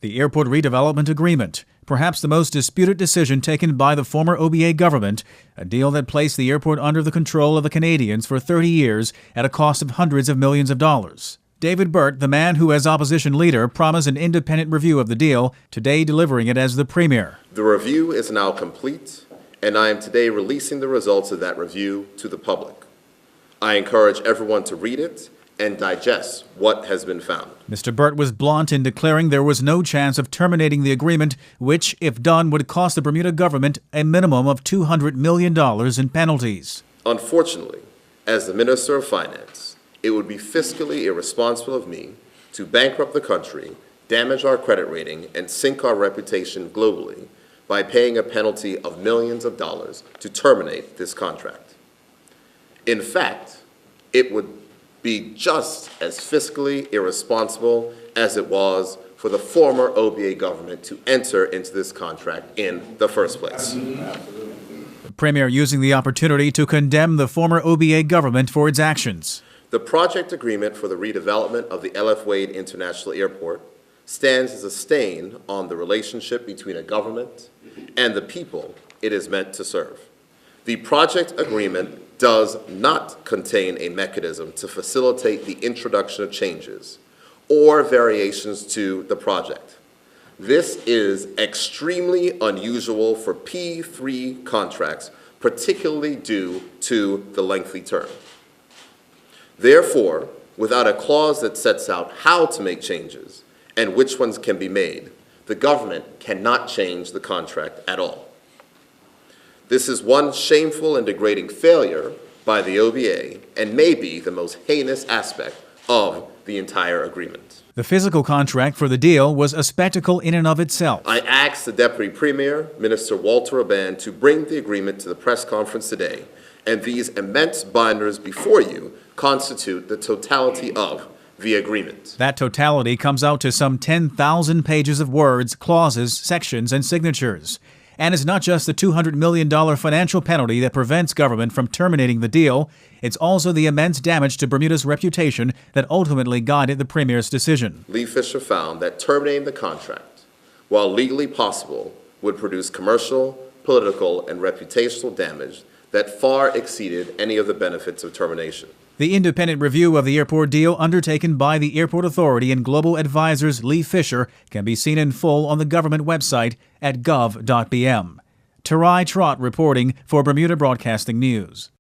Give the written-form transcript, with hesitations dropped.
The Airport Redevelopment Agreement, perhaps the most disputed decision taken by the former OBA government, a deal that placed the airport under the control of the Canadians for 30 years at a cost of hundreds of millions of dollars. David Burt, the man who as opposition leader promised an independent review of the deal, today delivering it as the premier. The review is now complete, and I am today releasing the results of that review to the public. I encourage everyone to read it and digest what has been found. Mr. Burt was blunt in declaring there was no chance of terminating the agreement, which, if done, would cost the Bermuda government a minimum of $200 million in penalties. Unfortunately, as the Minister of Finance, it would be fiscally irresponsible of me to bankrupt the country, damage our credit rating, and sink our reputation globally by paying a penalty of millions of dollars to terminate this contract. In fact, it would be just as fiscally irresponsible as it was for the former OBA government to enter into this contract in the first place. The Premier using the opportunity to condemn the former OBA government for its actions. The project agreement for the redevelopment of the L.F. Wade International Airport stands as a stain on the relationship between a government and the people it is meant to serve. The project agreement does not contain a mechanism to facilitate the introduction of changes or variations to the project. This is extremely unusual for P3 contracts, particularly due to the lengthy term. Therefore, without a clause that sets out how to make changes and which ones can be made, the government cannot change the contract at all. This is one shameful and degrading failure by the OBA and may be the most heinous aspect of the entire agreement. The physical contract for the deal was a spectacle in and of itself. I asked the Deputy Premier, Minister Walter Oban, to bring the agreement to the press conference today, and these immense binders before you constitute the totality of the agreement. That totality comes out to some 10,000 pages of words, clauses, sections, and signatures. And it's not just the $200 million financial penalty that prevents government from terminating the deal, it's also the immense damage to Bermuda's reputation that ultimately guided the Premier's decision. Lee Fisher found that terminating the contract, while legally possible, would produce commercial, political, and reputational damage that far exceeded any of the benefits of termination. The independent review of the airport deal undertaken by the Airport Authority and global advisors Lee Fisher can be seen in full on the government website at gov.bm. Tarai Trott reporting for Bermuda Broadcasting News.